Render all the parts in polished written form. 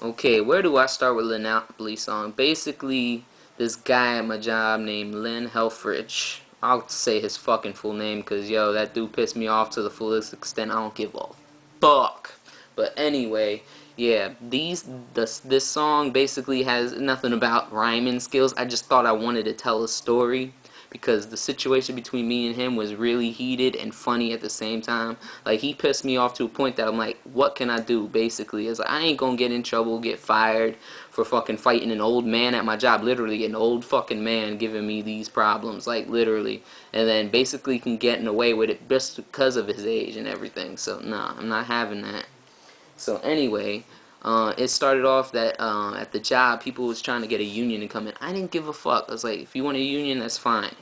Okay, where do I start with Monopoly song? Basically, this guy at my job named Lynn Helfrich. I'll say his fucking full name because, yo, that dude pissed me off to the fullest extent. I don't give a fuck. But anyway, yeah, this song basically has nothing about rhyming skills. I just thought I wanted to tell a story because the situation between me and him was really heated and funny at the same time. Like, he pissed me off to a point that I'm like, what can I do, basically? It's like, I ain't gonna get in trouble, get fired for fucking fighting an old man at my job. Literally, an old fucking man giving me these problems, like, literally. And then basically can get away with it just because of his age and everything. So, nah, I'm not having that. So anyway, it started off that at the job, people was trying to get a union to come in. I didn't give a fuck. I was like, if you want a union, that's fine.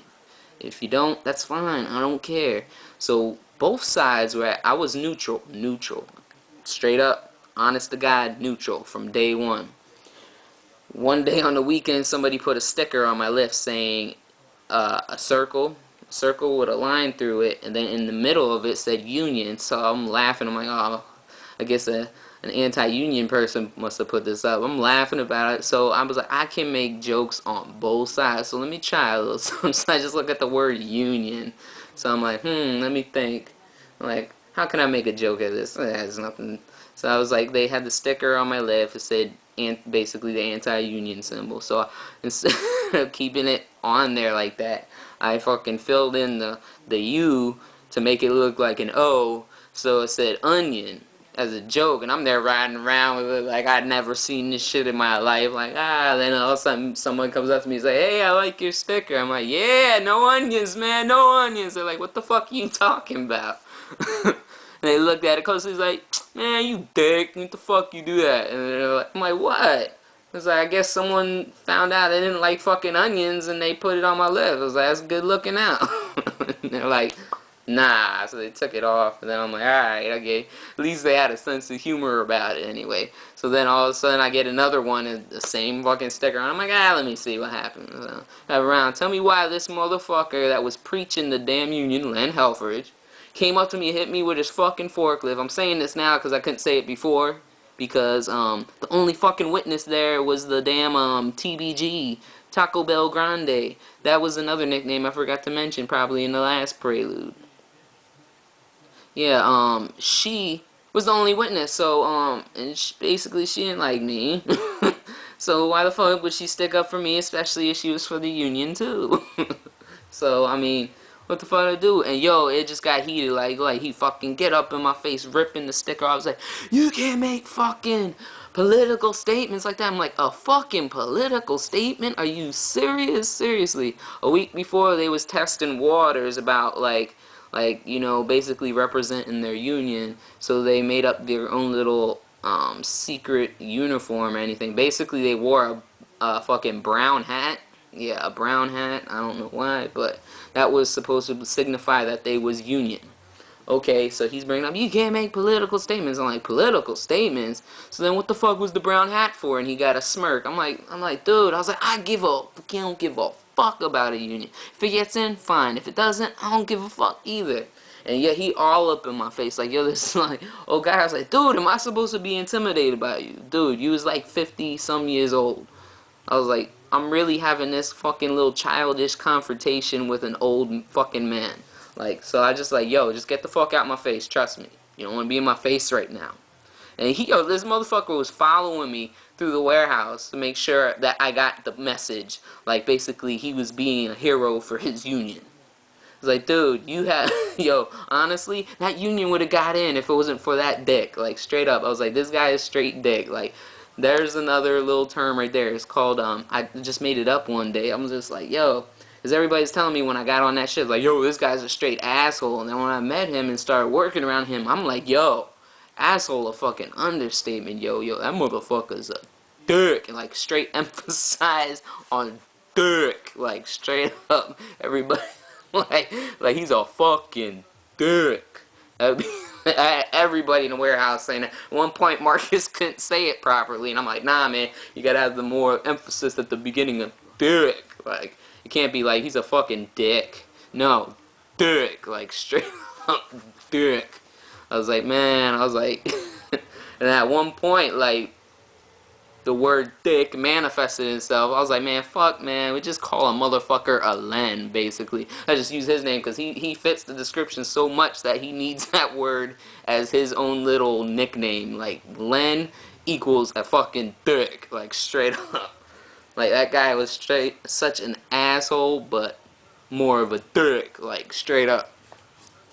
If you don't, that's fine. I don't care. So both sides were I was neutral. Straight up, honest to God, neutral from day one. One day on the weekend, somebody put a sticker on my lift saying a circle with a line through it, and then in the middle of it said union. So I'm laughing. I'm like, oh, I guess an anti-union person must have put this up. I'm laughing about it. So I was like, I can make jokes on both sides. So let me try a little. So I just look at the word union. So I'm like, let me think. I'm like, how can I make a joke of this? It has nothing. So I was like, they had the sticker on my left. It said, basically the anti-union symbol. So instead of keeping it on there like that, I fucking filled in the U to make it look like an O. So it said onion as a joke, and I'm there riding around with it like I'd never seen this shit in my life. Like, then all of a sudden someone comes up to me and say, hey, I like your sticker. I'm like, yeah, no onions, man, no onions. They're like, what the fuck are you talking about? And they looked at it closely. He's like, man, you dick. What the fuck you do that? And they're like, I'm like, what? It's like, I guess someone found out I didn't like fucking onions and they put it on my lip. I was like, that's good looking out. And they're like, nah. So they took it off. And then I'm like, alright, okay. At least they had a sense of humor about it anyway. So then all of a sudden I get another one and the same fucking sticker on. I'm like, let me see what happens. So, around. Tell me why this motherfucker that was preaching the damn union, Len Helfrich, came up to me and hit me with his fucking forklift. I'm saying this now because I couldn't say it before. Because the only fucking witness there was the damn TBG, Taco Bell Grande. That was another nickname I forgot to mention probably in the last prelude. Yeah, she was the only witness, so, and basically she didn't like me. So why the fuck would she stick up for me, especially if she was for the union, too? So, I mean, what the fuck to do? And yo, it just got heated, like he fucking get up in my face, ripping the sticker. I was like, you can't make fucking political statements like that. I'm like, a fucking political statement? Are you serious? Seriously. A week before, they was testing waters about, you know, basically representing their union. So they made up their own little, secret uniform or anything. Basically, they wore a fucking brown hat. Yeah, a brown hat. I don't know why, but that was supposed to signify that they was union. Okay, so he's bringing up, you can't make political statements. I'm like, political statements? So then what the fuck was the brown hat for? And he got a smirk. I'm like, dude, I was like, I don't give a fuck about a union. If it gets in, fine. If it doesn't, I don't give a fuck either. And yet he all up in my face, like, yo, this is like, oh God, I was like, dude, am I supposed to be intimidated by you? Dude, you was like 50 some years old. I was like, I'm really having this fucking little childish confrontation with an old fucking man. Like, so I just like, yo, just get the fuck out my face, trust me. You don't want to be in my face right now. And this motherfucker was following me through the warehouse to make sure that I got the message. Like, basically, he was being a hero for his union. It's like, dude, you had, yo, honestly, that union would have got in if it wasn't for that dick. Like, straight up. I was like, this guy is straight dick. Like, there's another little term right there. It's called, I just made it up one day. I'm just like, yo, because everybody's telling me when I got on that shit, like, yo, this guy's a straight asshole. And then when I met him and started working around him, I'm like, yo, asshole a fucking understatement, yo, that motherfucker's a dick. And, like, straight emphasize on dick. Like, straight up, everybody. like he's a fucking dick. Everybody in the warehouse saying that. At one point, Marcus couldn't say it properly, and I'm like, nah, man, you gotta have the more emphasis at the beginning of dick. Like, it can't be like he's a fucking dick. No, dick. Like, straight up dick. I was like, man, and at one point, like, the word dick manifested itself. I was like, man, fuck, man, we just call a motherfucker a Len, basically. I just use his name because he fits the description so much that he needs that word as his own little nickname. Like, Len equals a fucking dick, like, straight up. Like, that guy was such an asshole, but more of a dick, like, straight up.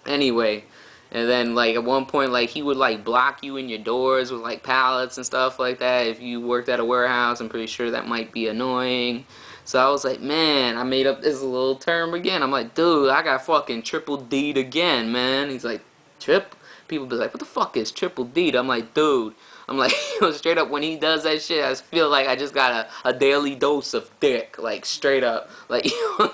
Anyway, and then like at one point, like he would like block you in your doors with like pallets and stuff like that. If you worked at a warehouse, I'm pretty sure that might be annoying. So I was like, man, I made up this little term again. I'm like, dude, I got fucking triple D'd again, man. He's like, trip? People be like, what the fuck is triple D'd? I'm like, dude. I'm like, straight up, when he does that shit, I feel like I just got a daily dose of dick, like, straight up. Like,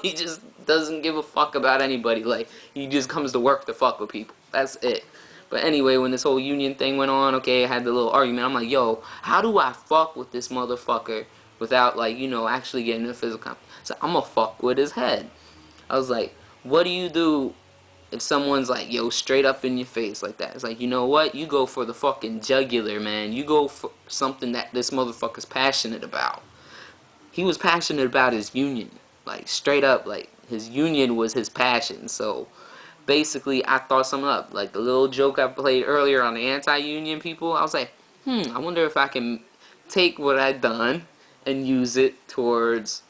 he just doesn't give a fuck about anybody. Like, he just comes to work to fuck with people. That's it. But anyway, when this whole union thing went on, okay, I had the little argument. I'm like, yo, how do I fuck with this motherfucker without, like, you know, actually getting a physical contact? So I'm gonna fuck with his head. I was like, what do you do if someone's like, yo, straight up in your face like that? It's like, you know what? You go for the fucking jugular, man. You go for something that this motherfucker's passionate about. He was passionate about his union. Like, straight up, like, his union was his passion. So, basically, I thought something up. Like, the little joke I played earlier on the anti-union people, I was like, I wonder if I can take what I'd done and use it towards,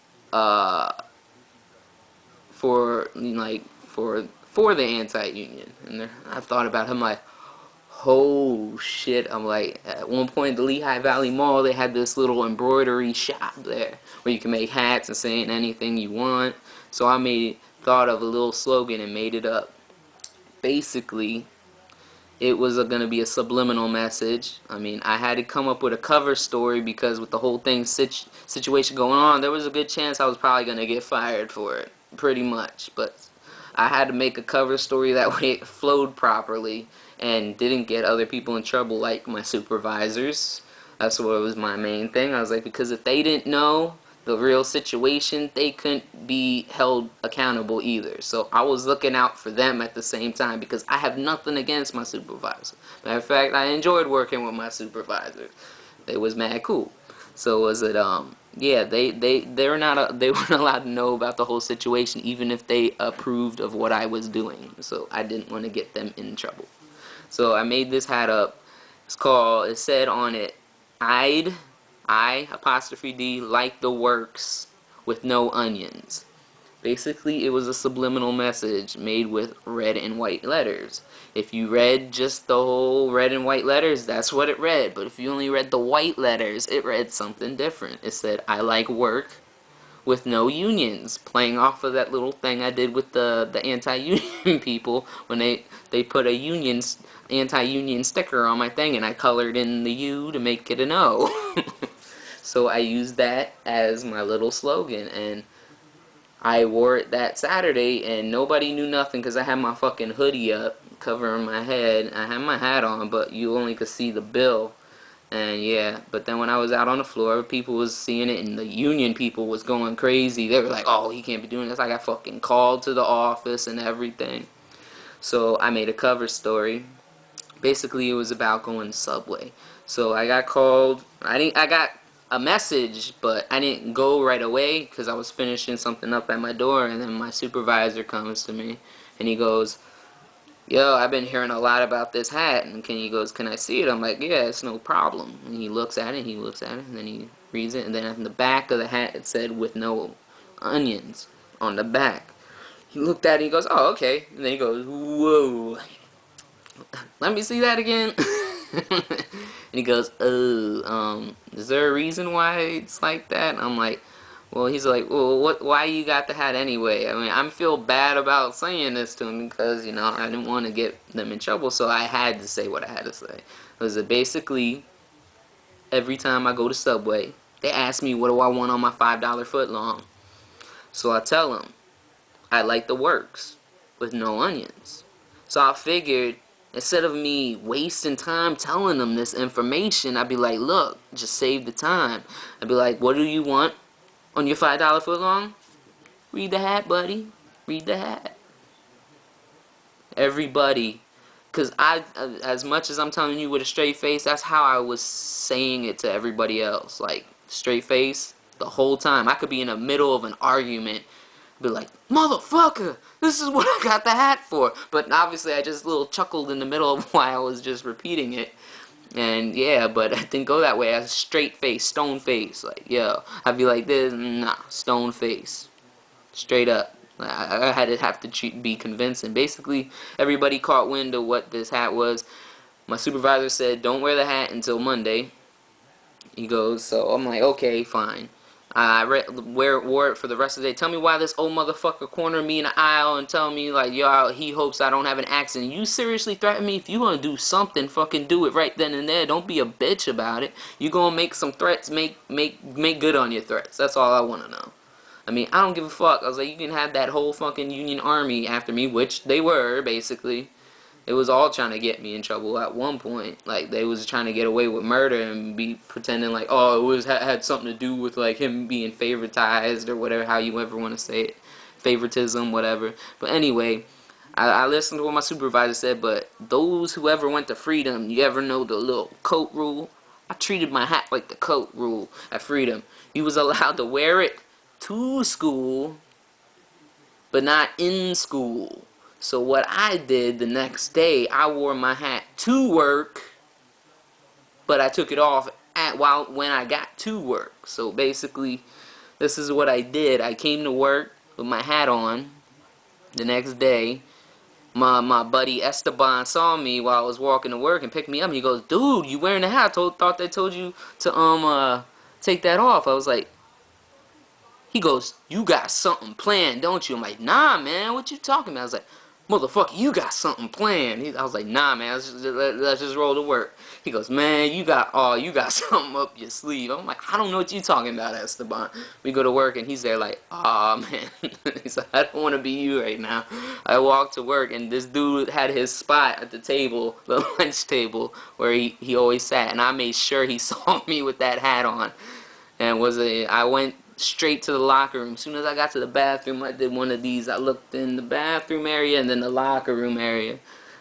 for, like, for the anti-union. And I thought about him like, oh shit. I'm like, at one point the Lehigh Valley Mall, they had this little embroidery shop there where you can make hats and saying anything you want. So I thought of a little slogan and made it up. Basically, it was going to be a subliminal message. I mean, I had to come up with a cover story because with the whole thing situation going on, there was a good chance I was probably going to get fired for it, pretty much. But I had to make a cover story that way it flowed properly and didn't get other people in trouble, like my supervisors. That's what was my main thing. I was like, because if they didn't know the real situation, they couldn't be held accountable either. So I was looking out for them at the same time because I have nothing against my supervisor. Matter of fact, I enjoyed working with my supervisors. They was mad cool. So was it yeah, they weren't allowed to know about the whole situation even if they approved of what I was doing. So I didn't want to get them in trouble. So I made this hat up. It said on it, I apostrophe D, like the works with no onions. Basically, it was a subliminal message made with red and white letters. If you read just the whole red and white letters, that's what it read. But if you only read the white letters, it read something different. It said, I like work with no unions, playing off of that little thing I did with the anti-union people when they put a anti-union sticker on my thing and I colored in the U to make it an O. So I used that as my little slogan, and I wore it that Saturday, and nobody knew nothing because I had my fucking hoodie up covering my head. I had my hat on, but you only could see the bill. And yeah, but then when I was out on the floor, people was seeing it, and the union people was going crazy. They were like, oh, he can't be doing this. I got fucking called to the office and everything. So I made a cover story. Basically, it was about going to Subway. So I got called. I got a message, but I didn't go right away because I was finishing something up at my door, and then my supervisor comes to me, and he goes, yo, I've been hearing a lot about this hat, and he goes, can I see it? I'm like, yeah, it's no problem. And he looks at it, and then he reads it, and then on the back of the hat it said, with no onions, on the back. He looked at it, he goes, oh, okay, and then he goes, whoa, let me see that again. And he goes, oh, is there a reason why it's like that? And I'm like, well, he's like, well, why you got the hat anyway? I mean, I feel bad about saying this to him because, you know, I didn't want to get them in trouble, so I had to say what I had to say. It was that basically, every time I go to Subway, they ask me what do I want on my $5 footlong. So I tell them, I like the works with no onions. So I figured, instead of me wasting time telling them this information, I'd be like, look, just save the time. I'd be like, what do you want on your $5 footlong? Read the hat, buddy. Read the hat. Everybody Because as much as I'm telling you with a straight face, that's how I was saying it to everybody else. Like, straight face, the whole time. I could be in the middle of an argument, be like, motherfucker, this is what I got the hat for. But obviously I just little chuckled in the middle of why I was just repeating it. And yeah, but it didn't go that way. I was straight face, stone face. Like, yo, I'd be like this, nah, stone face. Straight up. I had to have to be convincing. Basically, everybody caught wind of what this hat was. My supervisor said, don't wear the hat until Monday. He goes, so I'm like, okay, fine. I wore it for the rest of the day. Tell me why this old motherfucker cornered me in the aisle and tell me, like, yo, he hopes I don't have an accident. You seriously threaten me? If you gonna do something, fucking do it right then and there. Don't be a bitch about it. You gonna make some threats, make good on your threats. That's all I wanna know. I mean, I don't give a fuck. I was like, you can have that whole fucking Union Army after me, which they were, basically. It was all trying to get me in trouble at one point. Like, they was trying to get away with murder and be pretending like, oh, it was had something to do with, like, him being favoritized or whatever, how you ever want to say it. Favoritism, whatever. But anyway, I listened to what my supervisor said, but those who ever went to Freedom, you ever know the little coat rule? I treated my hat like the coat rule at Freedom. You was allowed to wear it to school, but not in school. So what I did the next day, I wore my hat to work, but I took it off when I got to work. So basically, this is what I did. I came to work with my hat on the next day. My buddy Esteban saw me while I was walking to work and picked me up. He goes, dude, you wearing the hat? Thought they told you to take that off. I was like, he goes, you got something planned, don't you? I'm like, nah, man, what you talking about? I was like, motherfucker, you got something planned. I was like, nah, man, let's just roll to work. He goes, man, you got something up your sleeve. I'm like, I don't know what you talking about, Esteban. We go to work, and he's there like, aw, man. He's like, I don't want to be you right now. I walked to work, and this dude had his spot at the table, the lunch table, where he always sat, and I made sure he saw me with that hat on. And I went straight to the locker room. As soon as I got to the bathroom, I did one of these. I looked in the bathroom area and then the locker room area.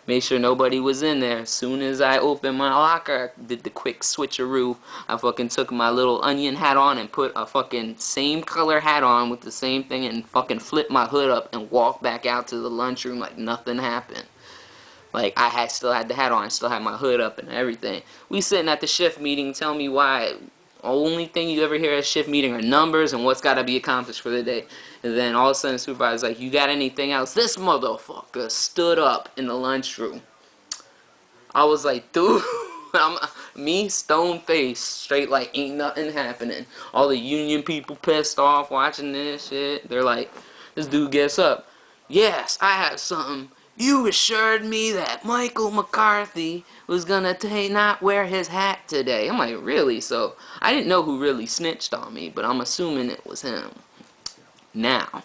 Made sure nobody was in there. As soon as I opened my locker, I did the quick switcheroo. I fucking took my little onion hat on and put a fucking same color hat on with the same thing and fucking flipped my hood up and walked back out to the lunchroom like nothing happened. Like, I still had the hat on. I still had my hood up and everything. We sitting at the shift meeting, tell me why. Only thing you ever hear at a shift meeting are numbers and what's got to be accomplished for the day. And then all of a sudden the supervisor's like, you got anything else? This motherfucker stood up in the lunchroom. I was like, dude, me, stone face, straight like ain't nothing happening. All the union people pissed off watching this shit. They're like, this dude gets up. Yes, I have something. You assured me that Michael McCarthy was gonna not wear his hat today. I'm like, really? So, I didn't know who really snitched on me, but I'm assuming it was him. Now.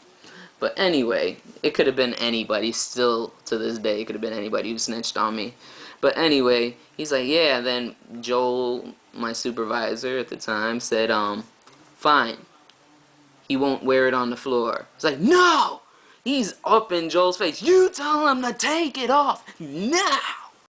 But anyway, it could have been anybody. Still, to this day, it could have been anybody who snitched on me. But anyway, he's like, yeah, then Joel, my supervisor at the time, said, fine. He won't wear it on the floor. It's like, no! He's up in Joel's face. You tell him to take it off now!